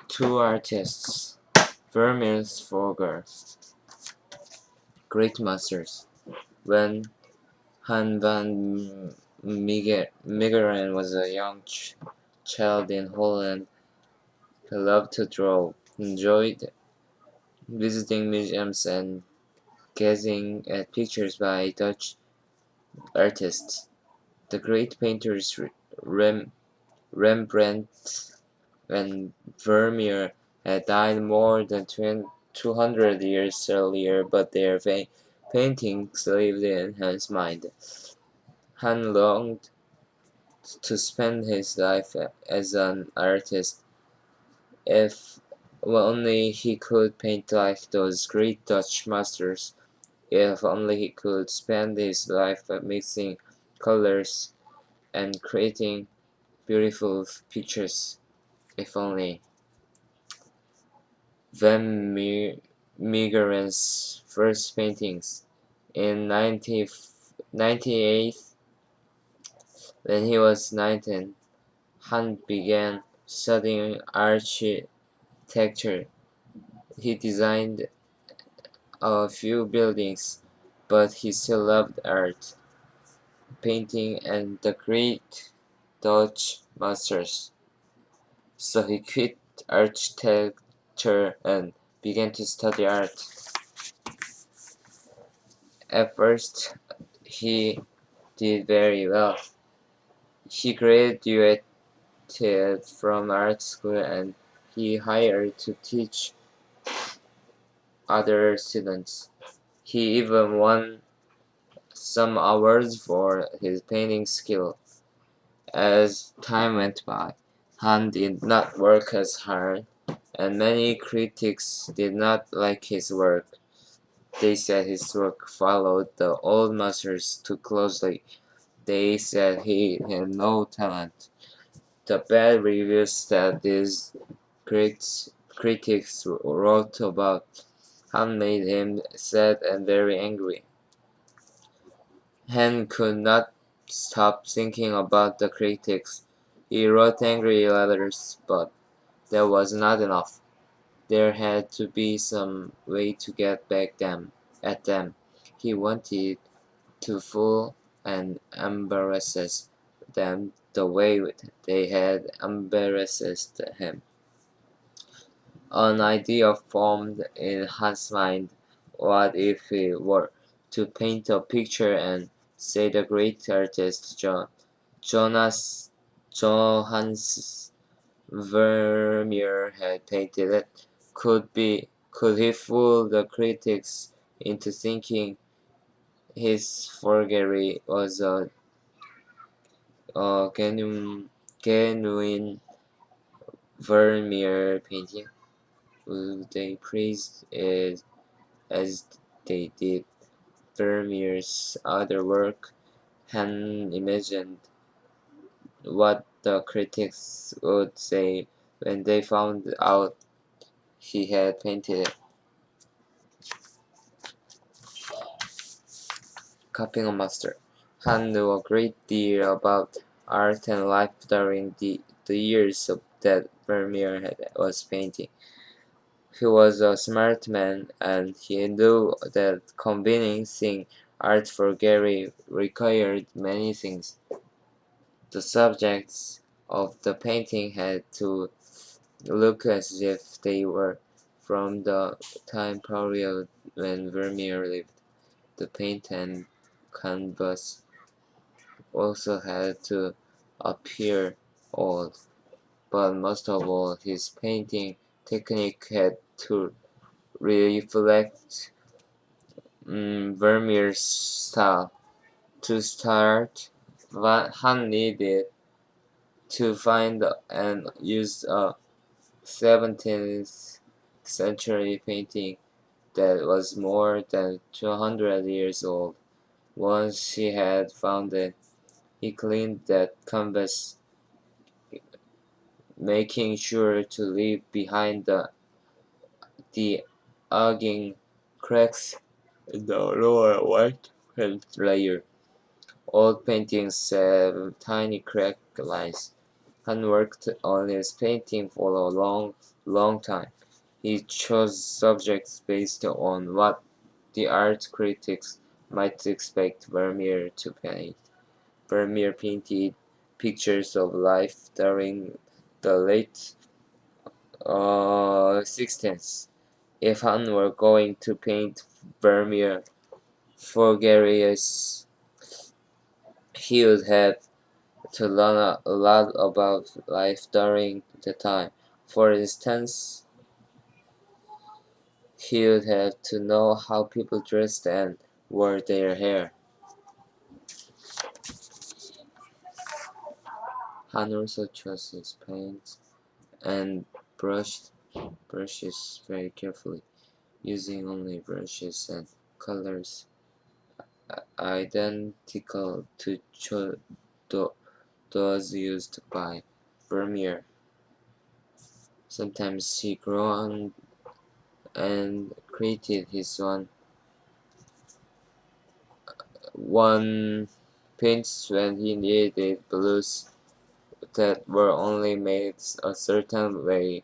Two artists, Vermeer's Fogger, great masters. When Han van Meegeren was a young child in Holland, he loved to draw, enjoyed visiting museums and gazing at pictures by Dutch artists. The great painters Rembrandt and Vermeer had died more than 200 years earlier, but their paintings lived in Han's mind. Han longed to spend his life as an artist. If only he could paint like those great Dutch masters. If only he could spend his life mixing colors and creating beautiful pictures. If only. Van Meegeren's first paintings. In 1998, when he was 19, Han began studying architecture. He designed a few buildings, but he still loved art, painting, and the great Dutch masters. So he quit architecture and began to study art. At first, he did very well. He graduated from art school and he hired to teach other students. He even won some awards for his painting skill. As time went by, Han did not work as hard, and many critics did not like his work. They said his work followed the old masters too closely. They said he had no talent. The bad reviews that these critics wrote about Han made him sad and very angry. Han could not stop thinking about the critics. He wrote angry letters, but that was not enough. There had to be some way to get back at them. He wanted to fool and embarrass them the way they had embarrassed him. An idea formed in Han's mind. What if he were to paint a picture and say the great artist Johannes Vermeer had painted it? Could he fool the critics into thinking his forgery was a genuine Vermeer painting? Would they praise it as they did Vermeer's other work? Han imagined what the critics would say when they found out he had painted it. Copying a master. Han knew a great deal about art and life during the years that Vermeer was painting. He was a smart man, and he knew that convincing art forgery required many things. The subjects of the painting had to look as if they were from the time period when Vermeer lived. The paint and canvas also had to appear old, but most of all, his painting technique had to reflect Vermeer's style. To start, Han needed to find and use a 17th century painting that was more than 200 years old. Once he had found it, he cleaned that canvas, making sure to leave behind the ugging cracks in the lower white paint layer. Old paintings have tiny crack lines. Han worked on his painting for a long time. He chose subjects based on what the art critics might expect Vermeer to paint. Vermeer painted pictures of life during the late 16th. If Han were going to paint Vermeer Forgerius, he would have to learn a lot about life during the time. For instance, he would have to know how people dressed and wore their hair. Han also chose his paints and brushes very carefully, using only brushes and colors identical to those used by Vermeer. Sometimes he grew on and created his one paints when he needed blues that were only made a certain way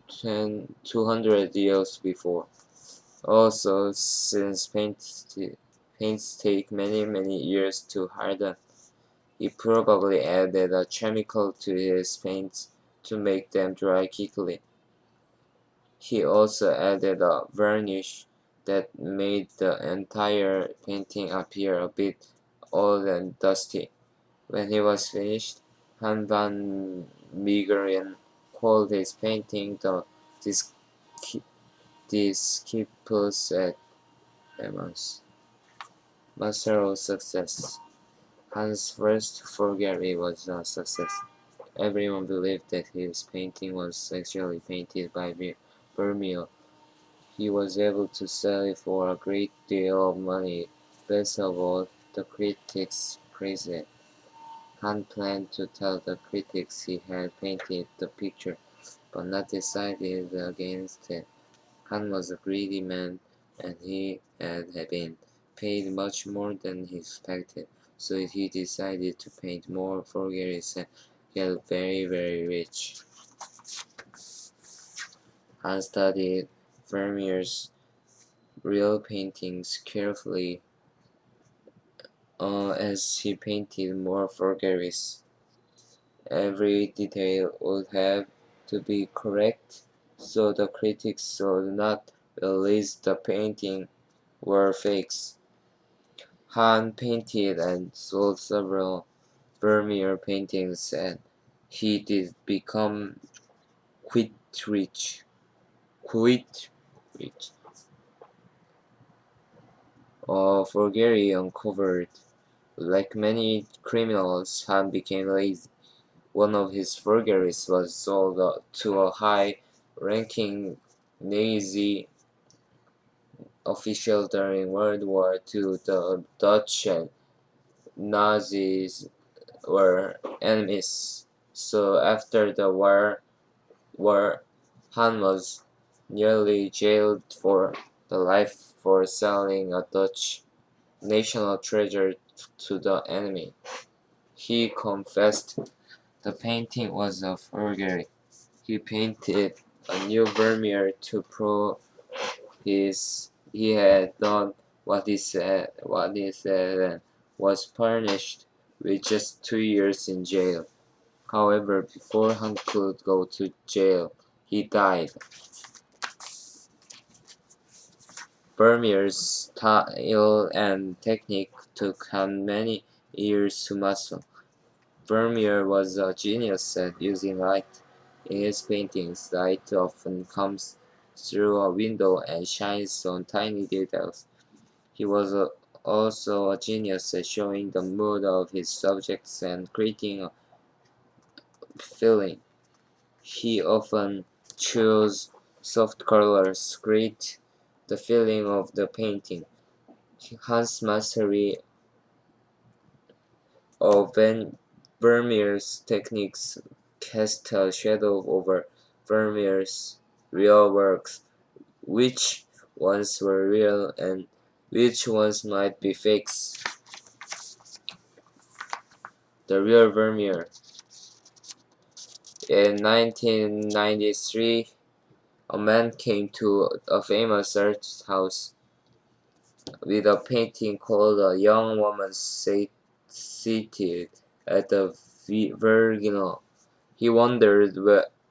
200 years before. Also, since paints take many years to harden, he probably added a chemical to his paints to make them dry quickly. He also added a varnish that made the entire painting appear a bit old and dusty. When he was finished, Han van Meegeren called his painting the Disciples at Emmaus, Master of Success. Hans' first forgery was a success. Everyone believed that his painting was actually painted by Vermeer. He was able to sell it for a great deal of money. Best of all, the critics praised it. Han planned to tell the critics he had painted the picture, but not decided against it. Han was a greedy man, and he had been paid much more than he expected, so he decided to paint more forgeries and get very rich. Han studied Vermeer's real paintings carefully as he painted more forgeries. Every detail would have to be correct, so the critics would not release the painting were fakes. Han painted and sold several Vermeer paintings, and he did become quite rich. Quite rich. Forgery uncovered. Like many criminals, Han became lazy. One of his forgeries was sold to a high-ranking Nazi official during World War II. The Dutch and Nazis were enemies, so after the war, Han was nearly jailed for the life for selling a Dutch national treasure to the enemy. He confessed the painting was a forgery. He painted a new Vermeer to prove he had done what he said, and was punished with just 2 years in jail. However, before Han could go to jail, he died. Vermeer's style and technique took Han many years to master. Vermeer was a genius at using light. In his paintings, light often comes through a window and shines on tiny details. He was also a genius at showing the mood of his subjects and creating a feeling. He often chose soft colors to create the feeling of the painting. Hans' mastery of Vermeer's techniques cast a shadow over Vermeer's real works. Which ones were real and which ones might be fakes? The real Vermeer. In 1993, a man came to a famous art house with a painting called A Young Woman Seated at the Virginal. He wondered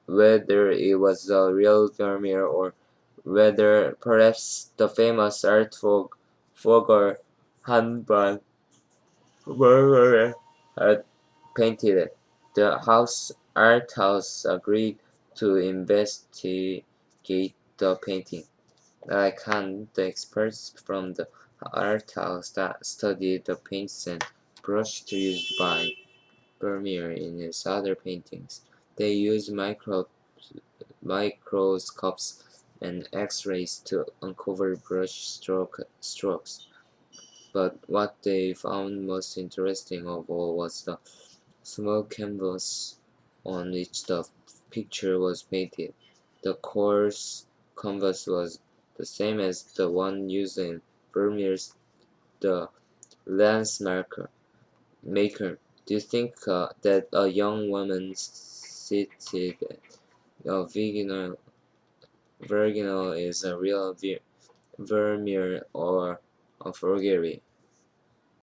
whether it was a real Vermeer or whether perhaps the famous art fogger Hanban Berger had painted it. The art house agreed to investigate the painting. Khan, the experts from the art house that studied the paints and brushes used by Vermeer in his other paintings. They used microscopes and X-rays to uncover brush strokes. But what they found most interesting of all was the small canvas on which the picture was painted. The coarse canvas was the same as the one used in Vermeer's The Lens Maker. Do you think that a young woman seated a virginal is a real Vermeer or a forgery?